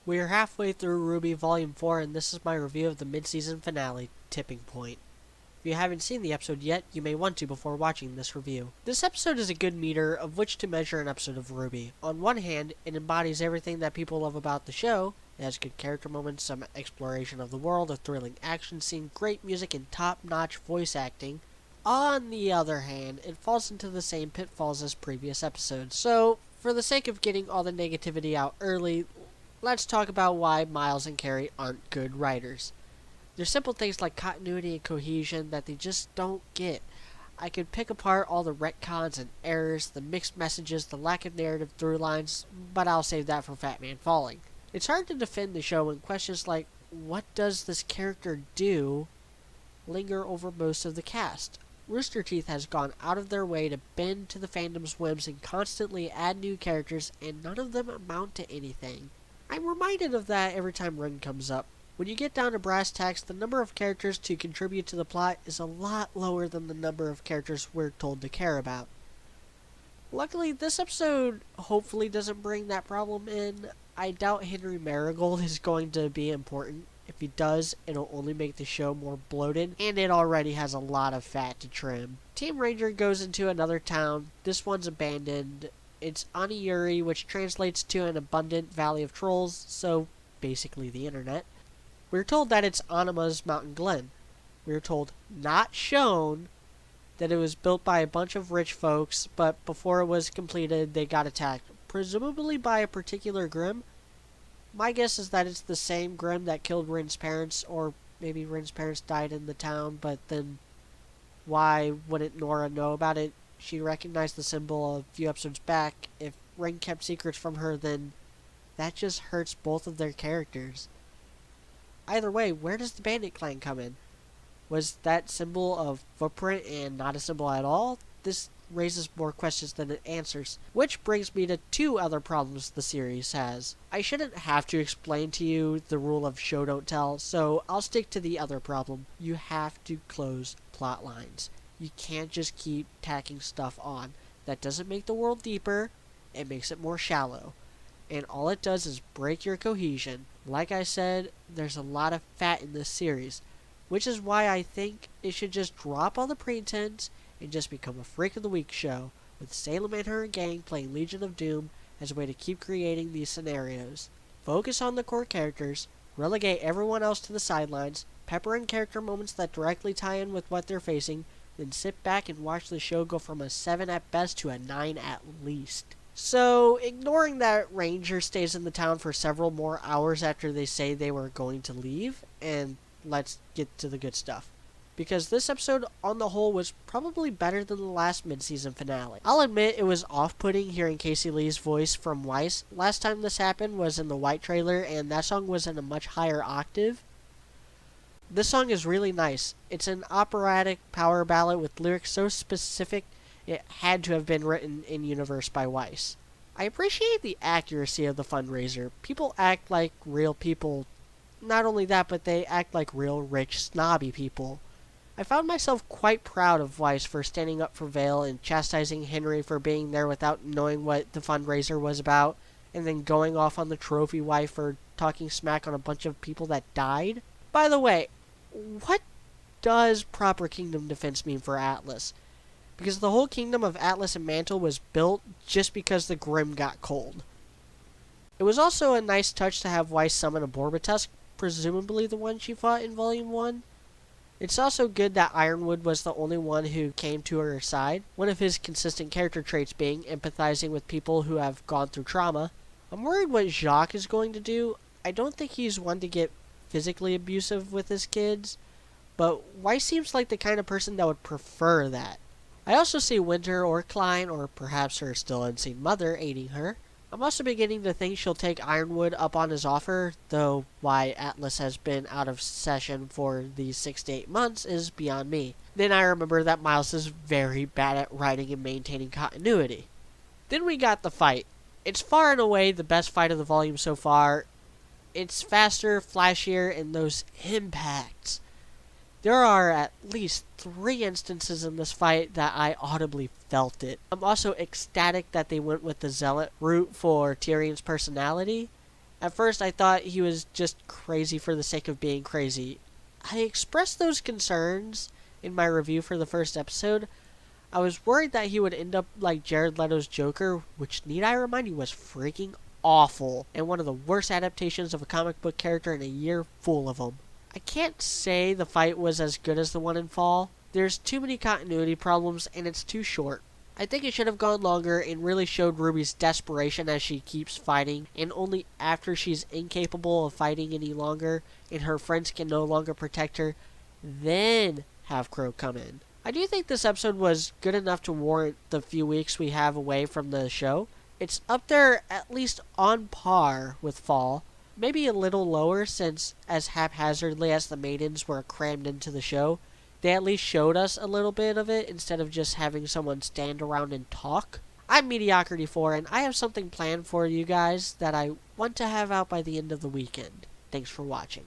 We are halfway through RWBY Volume 4, and this is my review of the mid-season finale, Tipping Point. If you haven't seen the episode yet, you may want to before watching this review. This episode is a good meter of which to measure an episode of RWBY. On one hand, it embodies everything that people love about the show. It has good character moments, some exploration of the world, a thrilling action scene, great music, and top-notch voice acting. On the other hand, it falls into the same pitfalls as previous episodes. So, for the sake of getting all the negativity out early, let's talk about why Miles and Carrie aren't good writers. There's simple things like continuity and cohesion that they just don't get. I could pick apart all the retcons and errors, the mixed messages, the lack of narrative through lines, but I'll save that for Fat Man Falling. It's hard to defend the show when questions like, what does this character do, linger over most of the cast. Roosterteeth has gone out of their way to bend to the fandom's whims and constantly add new characters, and none of them amount to anything. I'm reminded of that every time Ren comes up. When you get down to brass tacks, the number of characters to contribute to the plot is a lot lower than the number of characters we're told to care about. Luckily, this episode hopefully doesn't bring that problem in. I doubt Henry Marigold is going to be important. If he does, it'll only make the show more bloated, and it already has a lot of fat to trim. Team Ranger goes into another town. This one's abandoned. It's Oniyuri, which translates to an abundant valley of trolls, so basically the internet. We're told that it's Anima's Mountain Glen. We're told, not shown, that it was built by a bunch of rich folks, but before it was completed, they got attacked, presumably by a particular Grimm. My guess is that it's the same Grimm that killed Rin's parents, or maybe Rin's parents died in the town, but then why wouldn't Nora know about it? She recognized the symbol a few episodes back. If Rin kept secrets from her, then that just hurts both of their characters. Either way, where does the Bandit Clan come in? Was that symbol a footprint and not a symbol at all? This raises more questions than it answers. Which brings me to two other problems the series has. I shouldn't have to explain to you the rule of show don't tell, so I'll stick to the other problem. You have to close plot lines. You can't just keep tacking stuff on. That doesn't make the world deeper, it makes it more shallow. And all it does is break your cohesion. Like I said, there's a lot of fat in this series, which is why I think it should just drop all the pretense and just become a Freak of the Week show, with Salem and her gang playing Legion of Doom as a way to keep creating these scenarios. Focus on the core characters, relegate everyone else to the sidelines, pepper in character moments that directly tie in with what they're facing, then sit back and watch the show go from a 7 at best to a 9 at least. So, ignoring that Ranger stays in the town for several more hours after they say they were going to leave, and let's get to the good stuff. Because this episode, on the whole, was probably better than the last mid-season finale. I'll admit it was off-putting hearing Casey Lee's voice from Weiss. Last time this happened was in the White trailer, and that song was in a much higher octave. This song is really nice. It's an operatic power ballad with lyrics so specific it had to have been written in universe by Weiss. I appreciate the accuracy of the fundraiser. People act like real people. Not only that, but they act like real rich, snobby people. I found myself quite proud of Weiss for standing up for Vale and chastising Henry for being there without knowing what the fundraiser was about, and then going off on the trophy wife for talking smack on a bunch of people that died. By the way, what does proper kingdom defense mean for Atlas? Because the whole kingdom of Atlas and Mantle was built just because the Grimm got cold. It was also a nice touch to have Weiss summon a Borbotusk, presumably the one she fought in Volume 1. It's also good that Ironwood was the only one who came to her side, one of his consistent character traits being empathizing with people who have gone through trauma. I'm worried what Jacques is going to do. I don't think he's one to get physically abusive with his kids, but Weiss seems like the kind of person that would prefer that. I also see Winter or Klein, or perhaps her still unseen mother, aiding her. I'm also beginning to think she'll take Ironwood up on his offer, though why Atlas has been out of session for these 6 to 8 months is beyond me. Then I remember that Miles is very bad at writing and maintaining continuity. Then we got the fight. It's far and away the best fight of the volume so far. It's faster, flashier, and those impacts. There are at least 3 instances in this fight that I audibly felt it. I'm also ecstatic that they went with the Zealot route for Tyrion's personality. At first, I thought he was just crazy for the sake of being crazy. I expressed those concerns in my review for the first episode. I was worried that he would end up like Jared Leto's Joker, which, need I remind you, was freaking awful, and one of the worst adaptations of a comic book character in a year full of them. I can't say the fight was as good as the one in Fall. There's too many continuity problems, and it's too short. I think it should have gone longer and really showed Ruby's desperation as she keeps fighting, and only after she's incapable of fighting any longer and her friends can no longer protect her, then have Crow come in. I do think this episode was good enough to warrant the few weeks we have away from the show. It's up there at least on par with Fall, maybe a little lower since as haphazardly as the maidens were crammed into the show, they at least showed us a little bit of it instead of just having someone stand around and talk. I'm Mediocrity 4, and I have something planned for you guys that I want to have out by the end of the weekend. Thanks for watching.